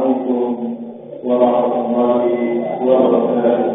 Assalamualaikum warahmatullahi wabarakatuh.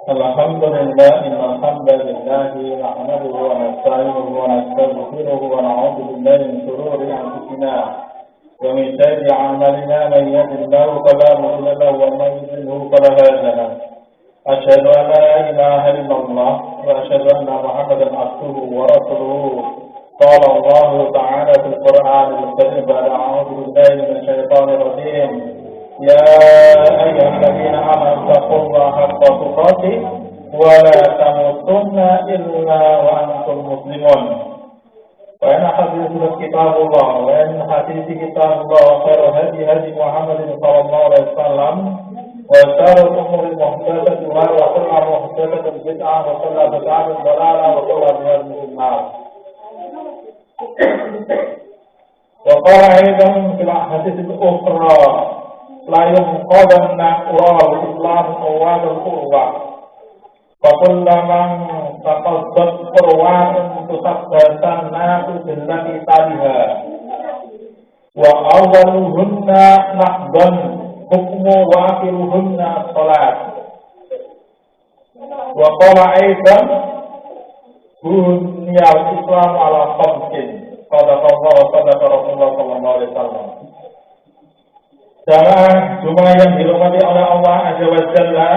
Alhamdulillah, innal hamdalillah nahmaduhu wa nasta'inuhu wa nastaghfiruhu wa na'udzu billahi min shururi anfusina wa min sayyiati a'malina man yahdihillahu fala mudilla lahu wa man yudlil fala hadiya lahu. أشهد أن لا إله إلا الله وأشهد أن محمدا عبده ورسوله. قال الله تعالى في القرآن الكريم بعد أعوذ بالله من الشيطان الرجيم يا أيها الذين آمنوا اتقوا الله حق تقاته ولا تموتن إلا وأنتم مسلمون. وإن حديث كتاب الله وإن حديث كتاب الله وخير هدي محمد صلى الله عليه وسلم وشر الأمور محدثاتها وكل محدثة بدعة وكل بدعة ضلالة وكل ضلالة في النار. وقال أيضا في الأحاديث الأخرى لا ينقضن أورا الإسلام أواد القربى فكل من تقصد قروات تصدر الناس بالتي تليها وأولهن نقضا حكم وآخرهن الصلاة. وقال أيضا بني الإسلام على خمس صدق الله وصدق رسول الله صلى الله عليه وسلم. Jamaah Jumat yang dirahmati oleh Allah Azza wa Jalla,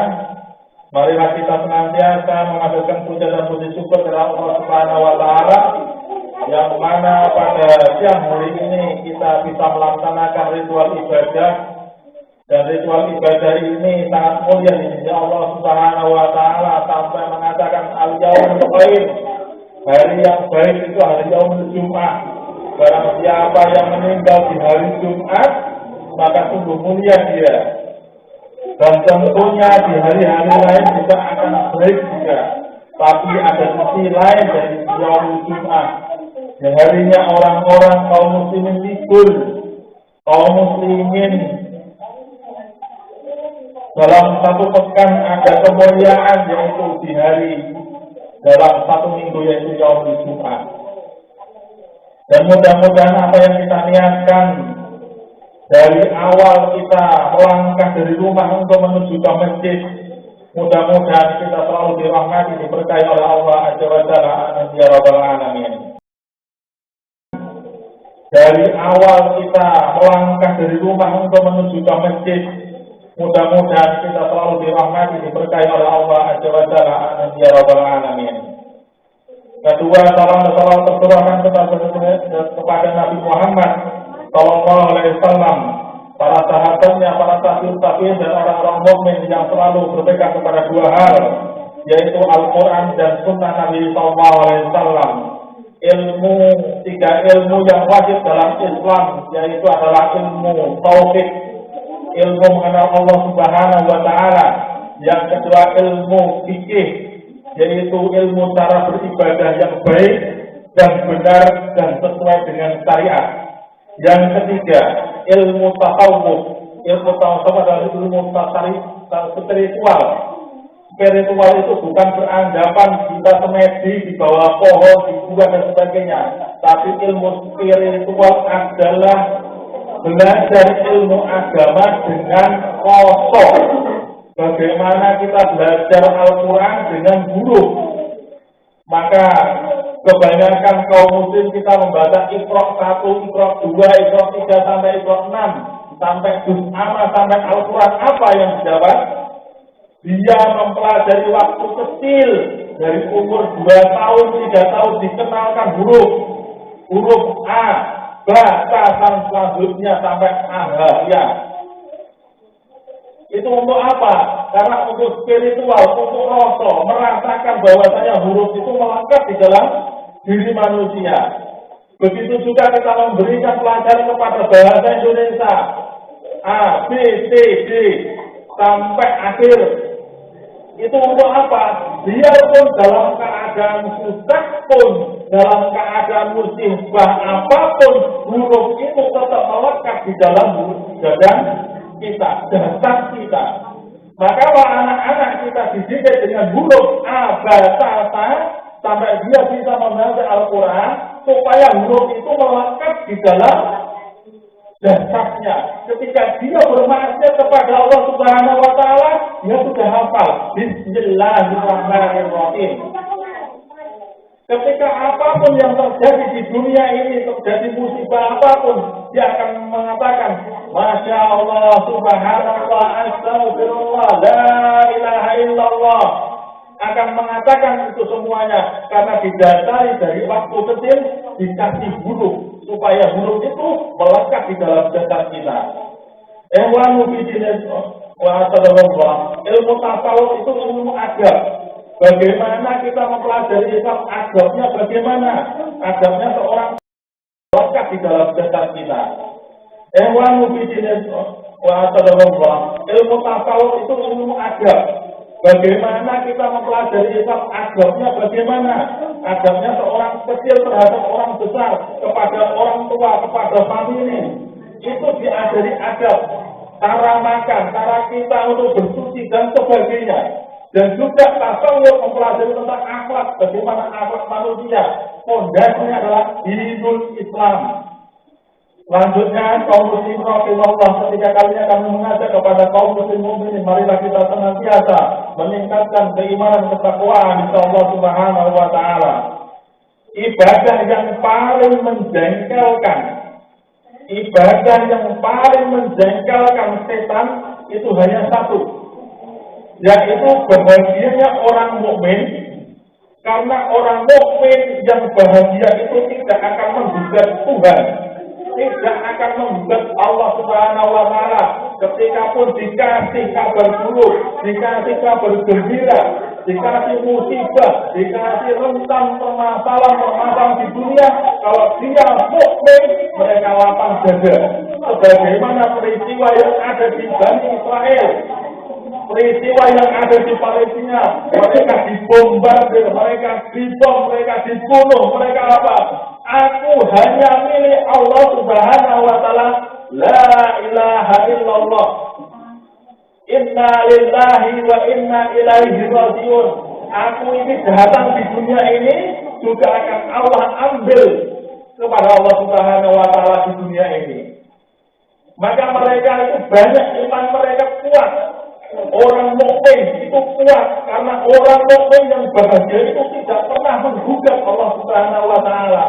marilah kita senantiasa mengadakan puja dan puji syukur kepada Allah Subhanahu wa Ta'ala, yang mana pada siang hari ini kita bisa melaksanakan ritual ibadah, dan ritual ibadah ini sangat mulia di sisi Allah Subhanahu wa Ta'ala, sampai mengatakan al-yaumul khair, hari yang baik itu hari yaumul Jumat. Barang siapa yang meninggal di hari Jumat, maka sungguh mulia dia. Dan tentunya di hari-hari lain juga akan baik juga. Tapi ada sisi lain dari yaumul Jumat, di harinya orang-orang kaum muslimin libur, kaum muslimin dalam satu pekan ada kemuliaan, yaitu di hari dalam satu minggu, yaitu yaumul Jumat. Dan mudah-mudahan apa yang kita niatkan dari awal kita melangkah dari rumah untuk menuju ke masjid, mudah-mudahan kita selalu dirahmati, diberkahi oleh Allah Azza wa Jalla. Amin ya rabbal alamin. Dari awal kita melangkah dari rumah untuk menuju ke masjid, mudah-mudahan kita selalu dirahmati, diberkahi oleh Allah Azza wa Jalla. Amin ya rabbal alamin. Kedua, salam dan salam tercurahkan kepada Nabi Muhammad sallallahu alaihi wasallam, para sahabatnya, para tabi'in dan orang-orang mukmin yang selalu berpegang kepada dua hal, yaitu Al-Quran dan Sunnah Nabi sallallahu alaihi wasallam. Tiga ilmu yang wajib dalam Islam, yaitu adalah ilmu tauhid, ilmu mengenal Allah Subhanahu wa Ta'ala. Yang kedua, ilmu fikih, yaitu ilmu cara beribadah yang baik dan benar dan sesuai dengan syariat. Yang ketiga, ilmu tasawuf. Ilmu tasawuf adalah ilmu spiritual. Spiritual itu bukan beranggapan kita semedi di bawah pohon, di gua dan sebagainya. Tapi ilmu spiritual adalah belajar ilmu agama dengan kosong. Bagaimana kita belajar Al-Quran dengan huruf. Maka kebanyakan kaum muslim kita membaca Iqra 1, Iqra 2, Iqra 3 sampai Iqra 6, sampai juz amma, sampai Al-Quran. Apa yang didapat? Dia mempelajari waktu kecil, dari umur 2 tahun, 3 tahun dikenalkan huruf. Huruf A, batasan selanjutnya sampai A-ya. Itu untuk apa? Karena untuk spiritual, untuk rasa, merasakan bahwasanya huruf itu melekat di dalam diri manusia. Begitu juga kita memberikan pelajaran kepada bahasa Indonesia, A, B, C, D, sampai akhir. Itu untuk apa? Biarpun dalam keadaan susah pun, dalam keadaan musibah apapun, huruf itu tetap melekat di dalam dada kita, dasar kita. Maka kalau anak-anak kita dididik dengan huruf A, B, T, sampai dia bisa membaca Al-Quran, supaya huruf itu melekat di dalam dasarnya. Ketika dia bermaksiat kepada Allah Subhanahu wa Ta'ala, dia sudah hafal Bismillahirrahmanirrahim. Ketika apapun yang terjadi di dunia ini, terjadi musibah apapun, dia akan mengatakan, Masya Allah, Subhanallah, Astagfirullah, La ilaha illallah. Akan mengatakan itu semuanya, karena didasari dari waktu kecil, dikasih huruf, supaya huruf itu melekat di dalam jasad kita. Ilmu tasawuf itu ilmu adab. Bagaimana kita mempelajari Islam, adabnya bagaimana? Adabnya seorang melekat di dalam jasad kita. Ilmu tasawuf itu ilmu adab. Bagaimana kita mempelajari Islam, adabnya bagaimana? Adabnya seorang kecil terhadap orang besar, kepada orang tua, kepada famili. Itu diajari adab, cara makan, cara kita untuk bersuci dan sebagainya. Dan juga tasawuf mempelajari tentang akhlak, bagaimana akhlak manusia. Pondasinya adalah dinul Islam. Selanjutnya, kaum muslimin rahimahullah, ketika kalinya kami mengajak kepada kaum muslim mukminin, marilah kita senantiasa meningkatkan keimanan ketakwaan kepada Allah Subhanahu wa taala. Ibadah yang paling menjengkelkan, ibadah yang paling menjengkelkan setan itu hanya satu, yaitu bahagianya orang mukmin. Karena orang mukmin yang bahagia itu tidak akan menggugat Tuhan, tidak akan menggugat Allah Subhanahu wa taala. Ketika pun dikasih kabar buruk, dikasih kabar gembira, dikasih musibah, dikasih rentan permasalahan di dunia, kalau dia mukmin, mereka lapang dada. Sebagaimana peristiwa yang ada di Bani Israel, peristiwa yang ada di Palestina, mereka dibombardir, mereka dibom, mereka dibunuh, mereka apa? Aku hanya milik Allah Subhanahu wa taala, la ilaha illallah. Inna lillahi wa inna ilaihi rajiun. Aku ini datang di dunia ini juga akan Allah ambil kepada Allah Subhanahu wa taala di dunia ini. Maka mereka itu banyak iman mereka kuat. Orang mukmin itu kuat karena orang mukmin yang bahagia itu tidak pernah menggugat Allah Subhanahu wa taala.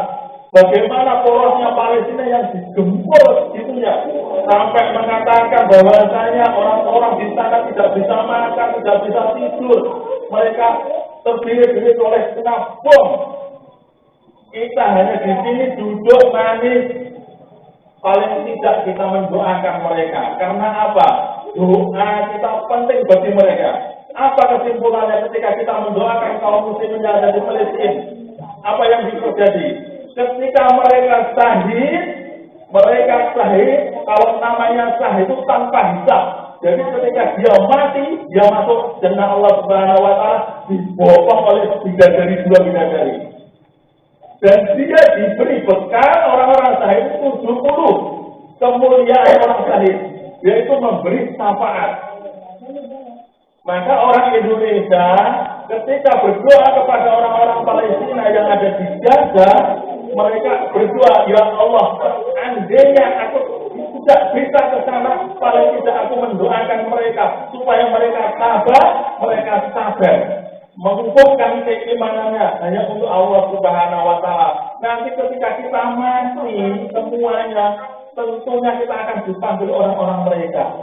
Bagaimana porosnya Palestina yang digempur gitunya sampai mengatakan bahwasanya orang-orang di sana tidak bisa makan, tidak bisa tidur, mereka terdiri oleh kena bom. Kita hanya di sini duduk manis, paling tidak kita mendoakan mereka. Karena apa? Doa kita penting bagi mereka. Apa kesimpulannya ketika kita mendoakan kaum muslimin yang ada di Palestina? Apa yang terjadi? Ketika mereka syahid, kalau namanya syahid itu tanpa hisab. Jadi ketika dia mati, dia masuk jannah Allah Subhanahu wa taala, dibopong oleh dua bidadari. Dan dia diberi bekal orang-orang syahid 70 kemuliaan orang syahid, yaitu memberi syafaat. Maka orang Indonesia ketika berdoa kepada orang-orang Palestina yang ada di Gaza, mereka berdoa, ya Allah, andainya aku tidak bisa ke sana, paling tidak aku mendoakan mereka supaya mereka sabar, mengukuhkan keimanannya hanya untuk Allah Subhanahu wa taala. Nanti ketika kita mati semuanya, tentunya kita akan dipanggil orang-orang mereka.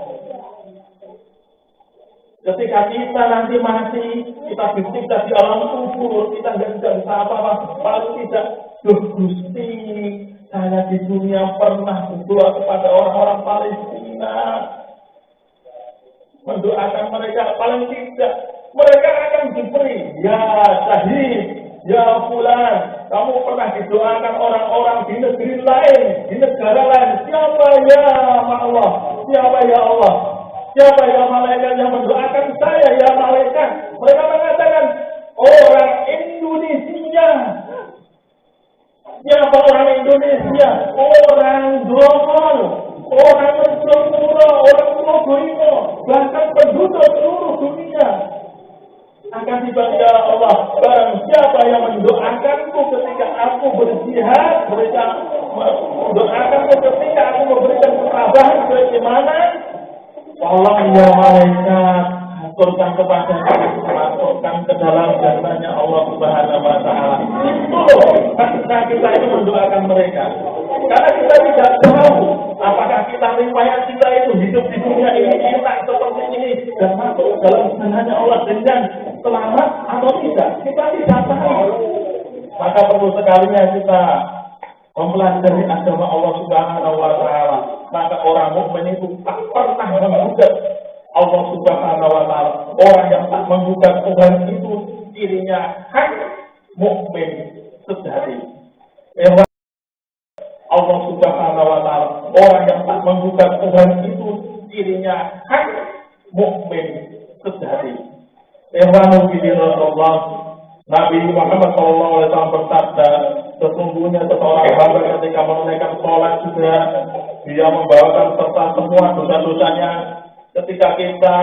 Ketika kita nanti mati, kita disiksa di alam kubur, kita tidak bisa apa-apa, paling tidak, Gusti, saya di dunia pernah berdoa kepada orang-orang Palestina, mendoakan mereka, paling tidak mereka akan diberi, ya syahid, ya fulan, kamu pernah didoakan orang-orang di negeri lain, di negara lain, siapa ya Allah, siapa ya Allah? Siapa ya malaikat yang mendoakan saya ya malaikat? Mereka mengatakan orang Indonesia. Siapa orang Indonesia? Orang Domol, orang Jogoro, orang Probolinggo, bahkan penduduk seluruh dunia. Akan dibaca Allah, barang siapa yang mendoakanku ketika aku berjihad, mereka mendoakanku ketika aku memberikan ketabahan keimanan. Tolong ya malaikat, aturkan kepada kami masukkan ke dalam jannahnya Allah Subhanahu wa taala. Itu loh, karena kita itu mendoakan mereka. Karena kita tidak tahu apakah kita riwayat kita itu hidup di dunia ini enak seperti ini dan masuk dalam jannahnya Allah dengan selamat atau tidak. Kita tidak tahu. Maka perlu sekalinya kita mempelajari agama Allah Subhanahu wa taala. Maka orang mukmin itu tak pernah menggugat Allah Subhanahu wa taala. Orang yang tak menggugat Tuhan itu dirinya hanya mukmin sejati. Allah Subhanahu wa taala. Orang yang tak menggugat Tuhan itu dirinya hanya mukmin sejati. Ikhwanu fillah, Nabi Muhammad SAW bersabda, sesungguhnya seseorang hamba ketika menunaikan sholat juga dia membawakan serta semua dosa-dosanya. Ketika kita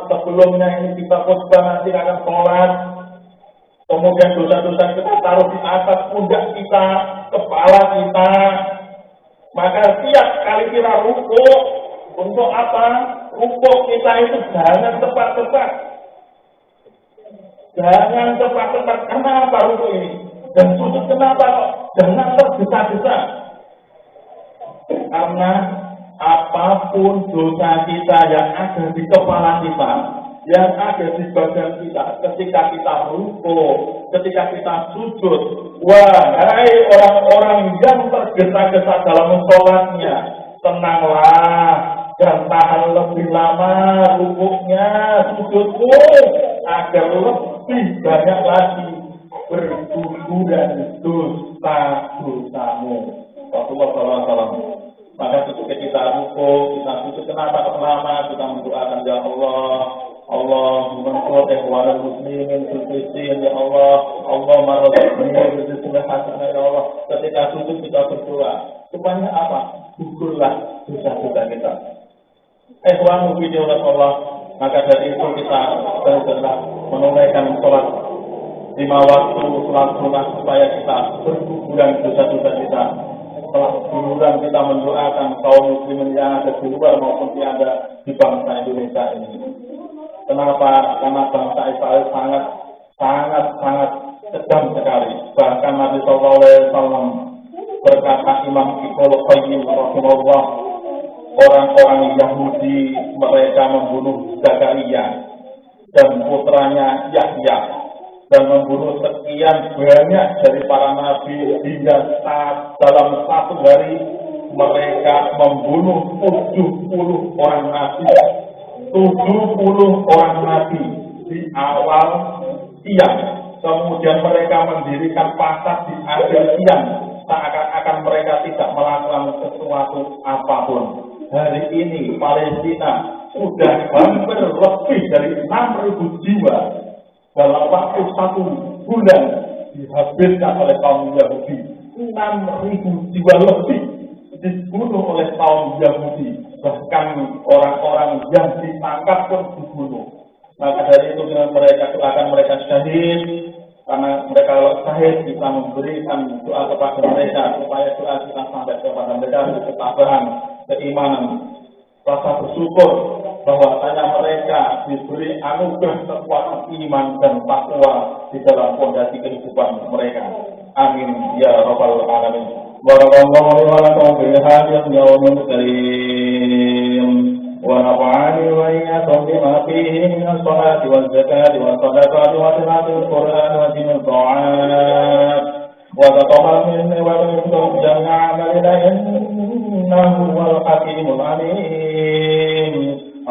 sebelumnya ini kita khutbah nanti akan sholat, kemudian dosa-dosa kita taruh di atas pundak kita, kepala kita, maka setiap kali kita rukuk, untuk apa? Rukuk kita itu jangan cepat-cepat. Jangan cepat-cepat. Kenapa rukuk ini? Dan sujud kenapa kok? Jangan tergesa-gesa. Karena apapun dosa kita yang ada di kepala kita, yang ada di badan kita, ketika kita rukuk, ketika kita sujud, wahai orang-orang yang tergesa-gesa dalam sholatnya, tenanglah dan tahan lebih lama rukuknya, sujudmu, agar lebih banyak lagi berguguran dosa-dosamu. Rasulullah SAW. Maka ketika kita rukuk, kita sujud, kenapa lama kita mendoakan ya Allah, Allahumma qul ihwal muslimin fil Filistin ya Allah, Allahumma rabbana rizqna hasanah ya Allah. Ketika sujud kita berdoa, supaya apa? Gugurlah dosa-dosa kita. Ihwal muslimin Allah. Maka dari itu kita benar-benar menunaikan sholat 5 waktu sholat sunnah supaya kita berguguran dosa-dosa kita. Setelah berguguran kita mendoakan kaum muslimin yang ada di luar maupun yang ada di bangsa Indonesia ini. Kenapa? Karena bangsa Israel sangat kejam sekali. Bahkan Nabi SAW berkata, Imam Ibnu Qayyim rahimahullah, orang-orang Yahudi mereka membunuh Zakaria dan putranya Yahya dan membunuh sekian banyak dari para nabi hingga dalam satu hari mereka membunuh 70 orang nabi. 70 orang nabi di awal siang. Kemudian mereka mendirikan pasar di akhir siang. Seakan-akan mereka tidak melakukan sesuatu apapun. Hari ini Palestina sudah hampir lebih dari 6.000 jiwa dalam waktu 1 bulan dihabiskan oleh kaum Yahudi. 6.000 jiwa lebih dibunuh oleh kaum Yahudi. Bahkan orang-orang yang ditangkap pun dibunuh. Maka dari itu mereka syahid. Karena mereka syahid, kita memberikan doa kepada mereka supaya doa kita sampai kepada mereka ketabahan, keimanan, rasa bersyukur bahwasanya mereka diberi anugerah kekuatan iman dan takwa di dalam fondasi kehidupan mereka. Amin ya rabbal alamin. Barakallahu wa lakum fi hadhil yawmil karim. ونفعني وإياكم بما فيه من الصلاة والزكاة والصدقات وتلاوة القرآن وجمع الطاعات وتقبل مني ومنكم جميع عملنا إنه هو الحكيم العليم.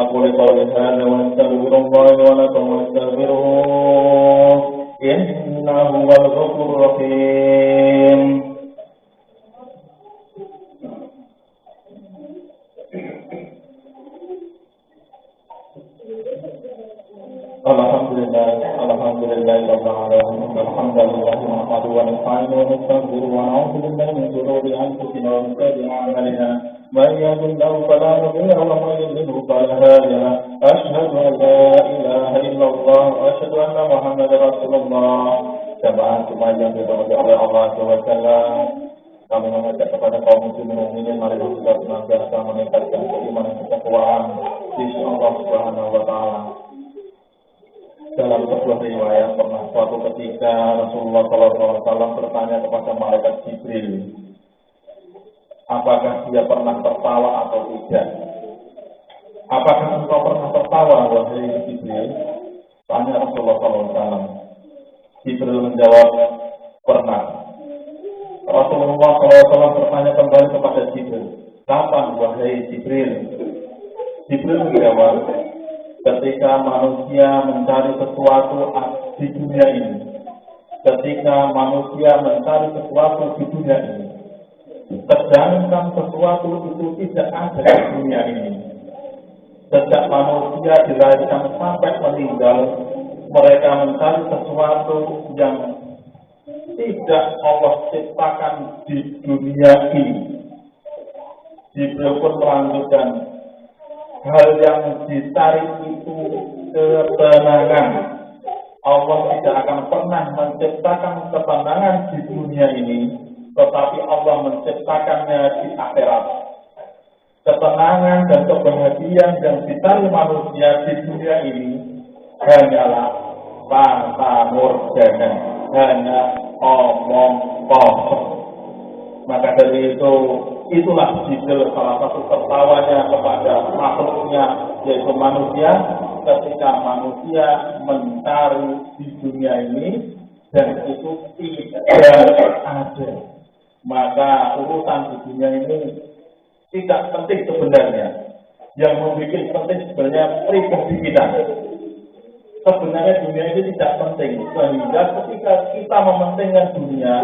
أقول قولي هذا وأستغفر الله ولكم واستغفروه إنه هو الغفور الرحيم. Alhamdulillah rabbil alamin. Alhamdulillah nahmaduhu wa nasta'inuhu wa nastaghfiruhu wa na'udzu billahi min shururi anfusina wa min sayyiati a'malina. Man yahdihillahu fala mudilla lahu wa man yudlil fala hadiya lahu. Asyhadu an la ilaha illallah wa asyhadu anna Muhammadar Rasulullah. Jamaah semuanya dirahmati oleh Allah Subhanahu wa taala. Kami mengajak kepada kaum muslimin mari kita senantiasa meningkatkan keimanan dan ketakwaan di Allah Subhanahu wa taala. Dalam sebuah riwayat pernah suatu ketika Rasulullah SAW bertanya kepada malaikat Jibril, apakah dia pernah tertawa atau tidak? Apakah engkau pernah tertawa, wahai Jibril? Tanya Rasulullah SAW. Jibril menjawab, pernah. Rasulullah SAW bertanya kembali kepada Jibril, kapan, wahai Jibril? Jibril menjawab, ketika manusia mencari sesuatu di dunia ini. Ketika manusia mencari sesuatu di dunia ini. Sedangkan sesuatu itu tidak ada di dunia ini. Sejak manusia dilahirkan sampai meninggal, mereka mencari sesuatu yang tidak Allah ciptakan di dunia ini. Jibril pun melanjutkan, hal yang dicari itu ketenangan. Allah tidak akan pernah menciptakan ketenangan di dunia ini, tetapi Allah menciptakannya di akhirat. Ketenangan dan kebahagiaan yang dicari manusia di dunia ini hanyalah fata morgana, hanya omong kosong. Maka dari itu, itulah Jibril salah satu tertawanya kepada makhluknya, yaitu manusia, ketika manusia mencari di dunia ini dan itu tidak ada. Maka urusan di dunia ini tidak penting sebenarnya. Yang membuat penting sebenarnya pribadi kita. Sebenarnya dunia ini tidak penting. Sehingga ketika kita mementingkan dunia,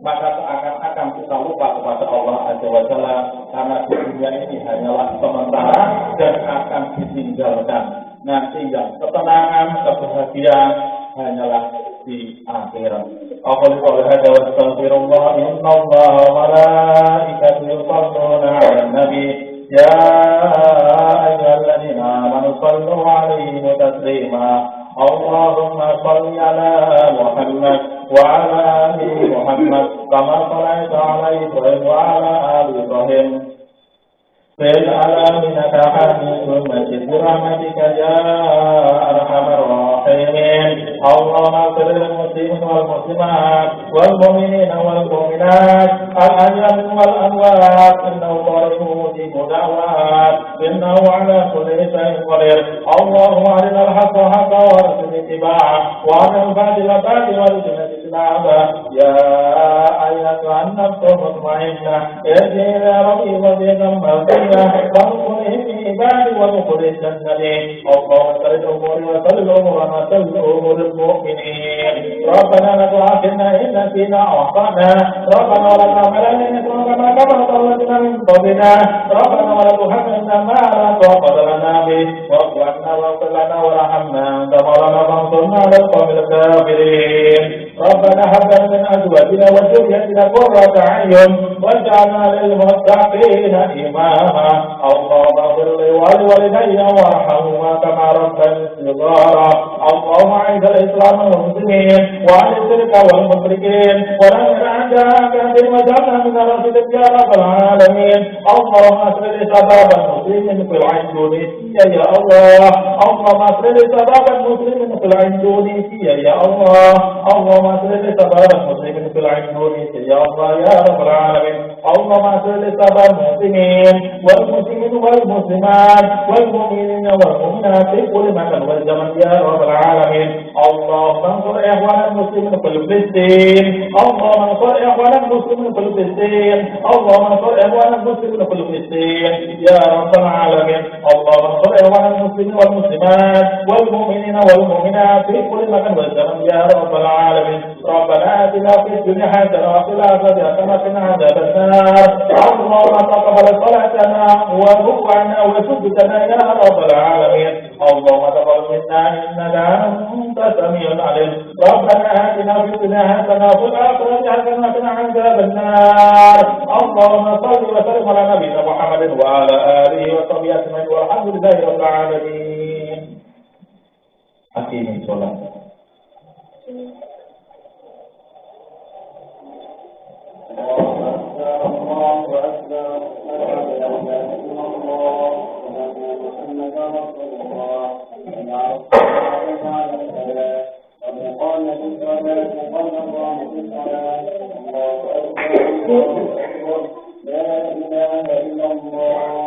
maka seakan-akan kita lupa kepada Allah Azza wa Jalla, karena dunia ini hanyalah sementara dan akan ditinggalkan. Nanti yang ketenangan, kebahagiaan hanyalah di akhirat. Aqulu qawli hadza wa astaghfirullah, innallaha wa malaikatahu yusholluna 'alan nabi ya ayyuhalladzina amanu shallu 'alaihi wa taslima. Allahumma shalli 'ala Muhammad wa 'ala ali Muhammad kama shallaita 'ala Ibrahim wa 'ala ali Ibrahim fil alamin innaka Hamidum Majid birahmatika ya arhamar rahimin. Allahumma salli lil muslimin wal muslimat wal mu'minina wal mu'minat al ahya'i wal amwat innahu qaribun mujibud da'wat innahu 'ala kulli shay'in qadir. Allahumma arina al haqqa haqqan warzuqna ittiba'ah wa arina al batila batilan warzuqna ijtinabah. Ya ayyatuhan nafsul mutmainnah irji'i ila rabbika radiyatan وانصره في عبادي وادخل الجنة. اللهم صل الأمور وسل أمورنا وسل أمور المؤمنين. ربنا لا تؤاخذنا إن نسينا أو أخطأنا. ربنا ولا تحملنا إصرا كما حملته من قبلنا. ربنا ولا تحملنا ما لا طاقة لنا به. واعف عنا واغفر لنا وارحمنا أنت مولانا فانصرنا على القوم الكافرين. ربنا هب لنا من أزواجنا وذريتنا قرة أعين واجعلنا للمتقين إماما. اللهم اغفر لي ولوالدي وارحمهما كما ربياني صغارا. اللهم اعز الاسلام والمسلمين واعز الشرك والمشركين ودمر اعداءك بما جعلنا من رشدك يا رب العالمين. اللهم اصلح لي شباب المسلمين في الاندونيسيا يا الله. اللهم اصلح لي شباب المسلمين في الاندونيسيا يا الله. اللهم اصلح لي شباب المسلمين في الاندونيسيا يا الله يا رب العالمين. اللهم اصلح لي شباب المسلمين والمسلمين والمسلمات والمؤمنين والمؤمنات في كل مكان والزمن يا رب العالمين. اللهم انصر اخوان المسلمين في فلسطين. اللهم انصر اخوان المسلمين في فلسطين. اللهم انصر اخوان المسلمين في فلسطين يا رب العالمين. اللهم انصر اخوان المسلمين والمسلمات والمؤمنين والمؤمنات في كل مكان والزمن يا رب العالمين. ربنا آتنا في الدنيا حسنة وفي الآخرة حسنة وقنا عذاب النار. اللهم تقبل صلاتنا وركوعنا وسجودنا يا رب العالمين. اللهم تقبل منا انك انت السميع العليم. ربنا آتنا في الدنيا حسنة وفي الآخرة حسنة وقنا عذاب النار. اللهم صل وسلم على نبينا محمد وعلى آله وصحبه أجمعين والحمد لله رب العالمين. أقيم الصلاة. الله أكبر لا إله إلا الله محمد رسول الله. على الصلاة ومن قامت الصلاة قد قامت الصلاة الله أكبر الله أكبر لا إله إلا الله.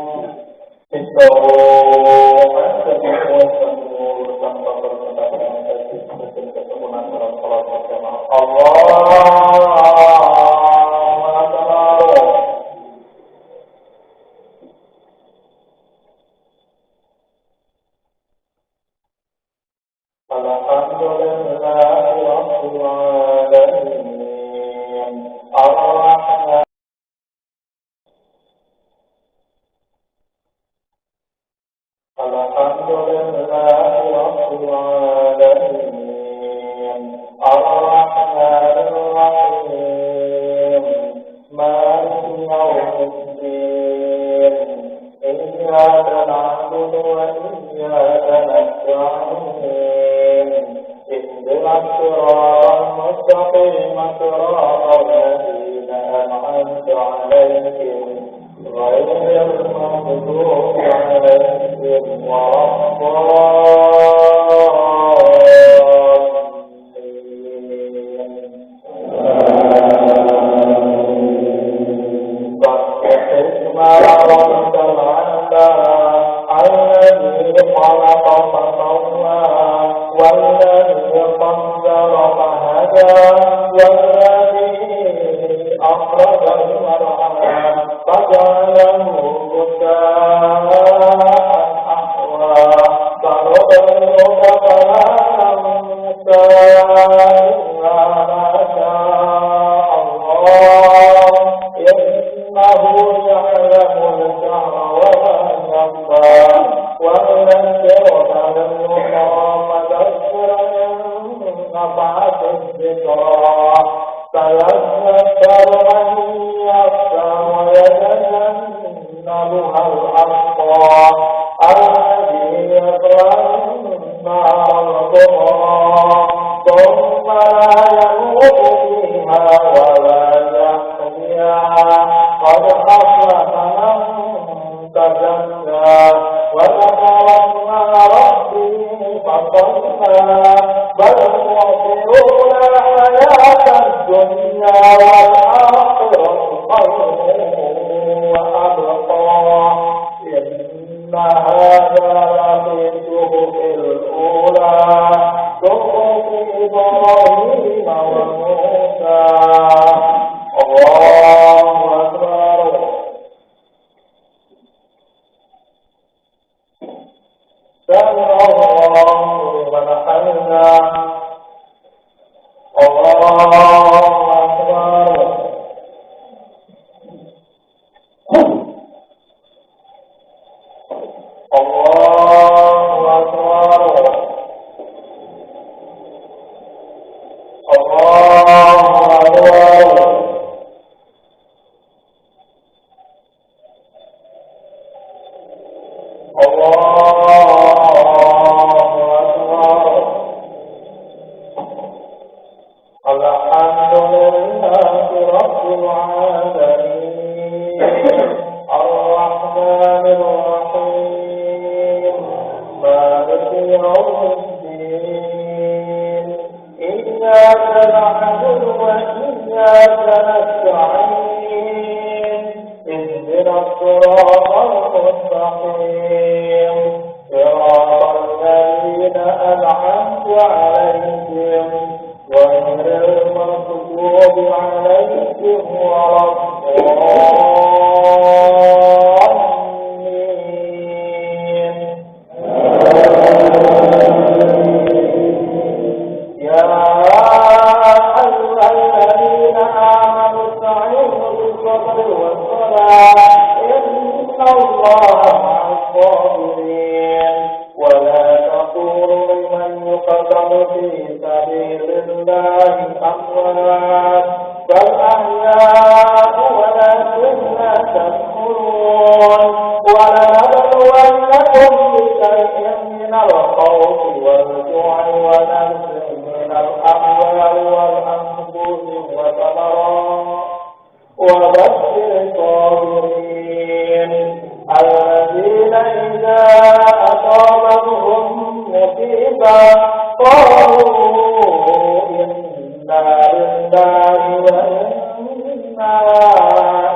وإنا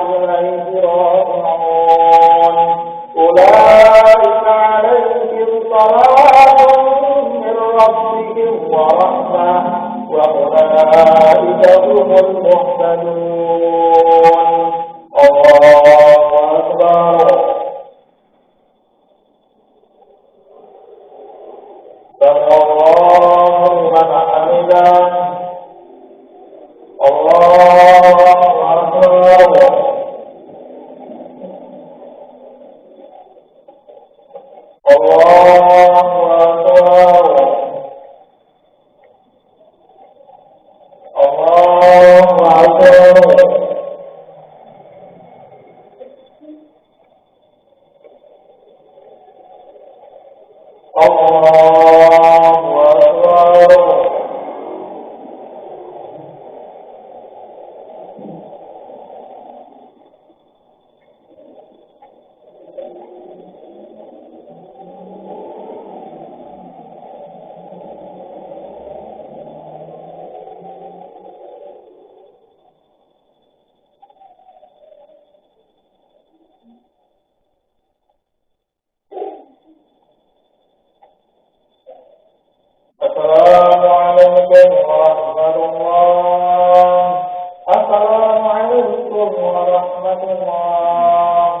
إليه راجعون أولئك عليهم صلوات من ربهم ورحمة وأولئك هم المهتدون الله أكبر سمع الله لمن حمده الله أكبر السلام عليكم ورحمة الله. السلام عليكم ورحمة الله.